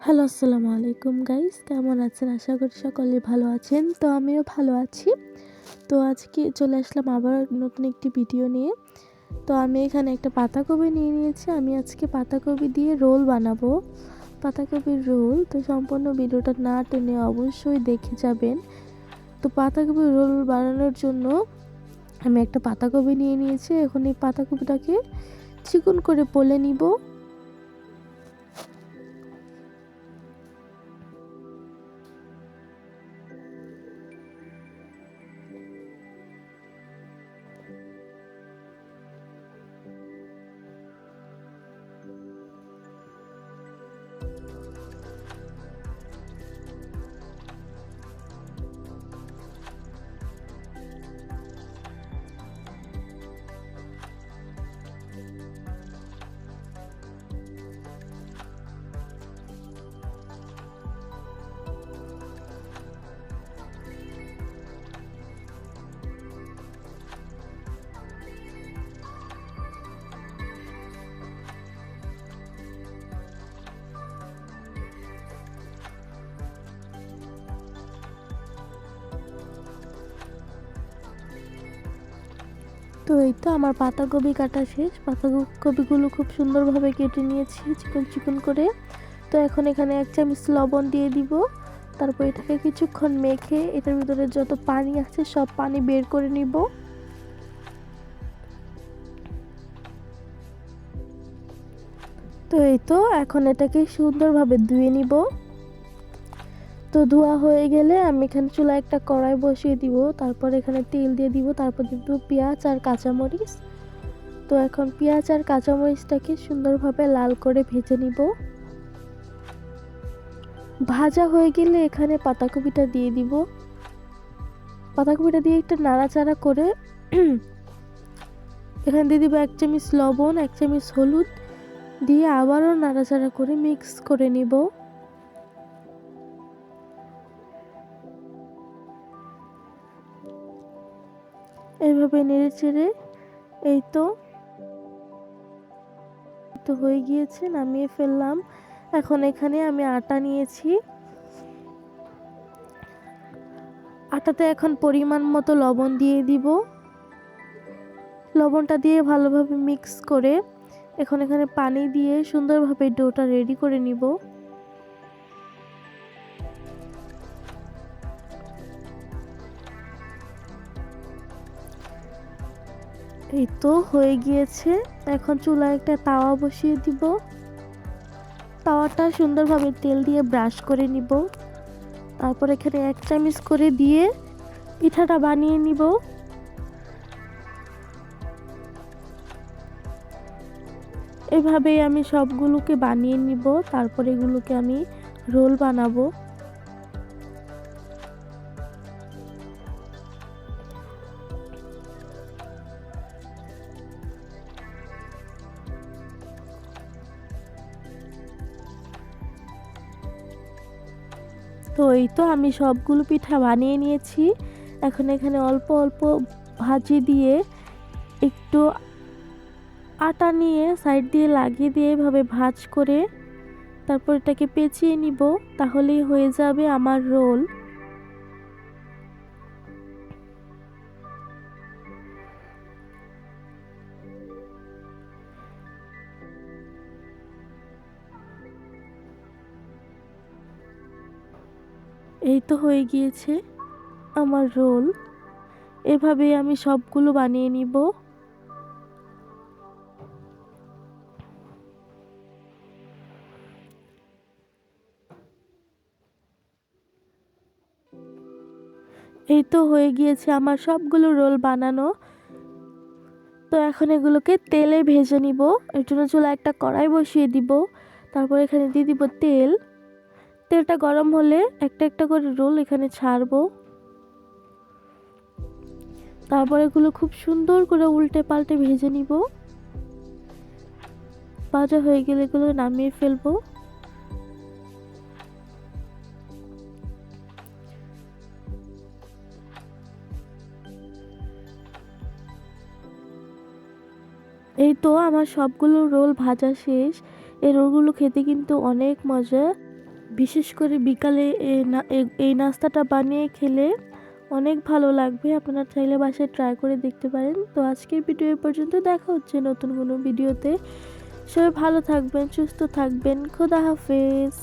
Hello, আসসালামু আলাইকুম guys, কেমন আছেন? আশা করি সকলে ভালো আছেন। তো আমিও ভালো আছি। তো আজকে চলে আসলাম আবার নতুন একটি ভিডিও নিয়ে। তো আমি এখানে একটা পাতাকপি নিয়ে নিয়েছি। আমি আজকে পাতাকপি দিয়ে রোল বানাবো, পাতাকপির রোল। তো সম্পূর্ণ ভিডিওটা না টেনে অবশ্যই দেখে যাবেন। তো পাতাকপির রোল বানানোর জন্য আমি একটা পাতাকপি নিয়ে নিয়েছি। এখন এই পাতাকপিটাকে চিকন করে পলে নিব। তো এই তো আমার পাতাকপি কাটা শেষ। পাতাকপিগুলো খুব সুন্দরভাবে কেটে নিয়েছি চিকন চিকন করে। তো এখন এখানে 1 চামচ লবণ দিয়ে দিব। তারপর এটাকে কিছুক্ষণ মেখে এটার ভিতরে যত পানি আছে সব পানি বের করে নিব। তো এই তো এখন এটাকে সুন্দরভাবে ধুয়ে নিব। তো ধোয়া হয়ে গেলে আমি এখানে চুলায় একটা কড়াই বসিয়ে দিব। তারপর এখানে তেল দিয়ে দিব। তারপর দিব পেঁয়াজ আর কাঁচামরিচ। তো এখন পেঁয়াজ আর কাঁচামরিচটাকে সুন্দরভাবে লাল করে ভেজে নিব। ভাজা হয়ে গেলে এখানে পাতাকপিটা দিয়ে দিব। পাতাকপিটা দিয়ে একটু নাড়াচাড়া করে এখানে দিয়ে দিব 1 চামচ লবণ, 1 চামচ হলুদ দিয়ে আবারও নাড়াচাড়া করে মিক্স করে নিব। এইভাবে নেড়ে চেড়ে এই তো হয়ে গিয়েছে, নামিয়ে ফেললাম। এখন এখানে আমি আটা নিয়েছি। আটাতে এখন পরিমাণ মতো লবণ দিয়ে দিব। লবণটা দিয়ে ভালোভাবে মিক্স করে এখন এখানে পানি দিয়ে সুন্দরভাবে ডোটা রেডি করে নিব। এই তো হয়ে গিয়েছে। এখন চুলায় একটা তাওয়া বসিয়ে দিব। তাওয়াটা সুন্দরভাবে তেল দিয়ে ব্রাশ করে নিব। তারপর এখানে 1 চামচ করে দিয়ে পিঠাটা বানিয়ে নিব। এভাবেই আমি সবগুলোকে বানিয়ে নিব। তারপর এগুলোকে আমি রোল বানাবো। তো এই তো আমি সবগুলো পিঠা বানিয়ে নিয়েছি। এখন এখানে অল্প অল্প ভাজি দিয়ে একটু আটা নিয়ে সাইড দিয়ে লাগিয়ে দিয়ে এভাবে ভাঁজ করে তারপর এটাকে পেঁচিয়ে নিব। তাহলেই হয়ে যাবে আমার রোল। এই তো হয়ে গিয়েছে আমার রোল। এভাবেই আমি সবগুলো বানিয়ে নিব। এই তো হয়ে গিয়েছে আমার সবগুলো রোল বানানো। তো এখন এগুলোকে তেলে ভেজে নিব। এর জন্য চুলায় একটা কড়াই বসিয়ে দিব। তারপর এখানে দিয়ে দিব তেল। তেলটা গরম হলে একটা একটা করে রোল এখানে ছাড়বো। তারপর এগুলো খুব সুন্দর করে উল্টে পাল্টে ভেজে নিব। ভাজা হয়ে গেলে এগুলো নামিয়ে ফেলবো। এই তো আমার সবগুলো রোল ভাজা শেষ। এই রোলগুলো খেতে কিন্তু অনেক মজা। বিশেষ করে বিকালে এই নাস্তাটা বানিয়ে খেলে অনেক ভালো লাগবে। আপনারা চাইলে বাসায় ট্রাই করে দেখতে পারেন। তো আজকের ভিডিও এ পর্যন্ত, দেখা হচ্ছে নতুন কোনো ভিডিওতে। সবাই ভালো থাকবেন, সুস্থ থাকবেন। খোদা হাফেজ।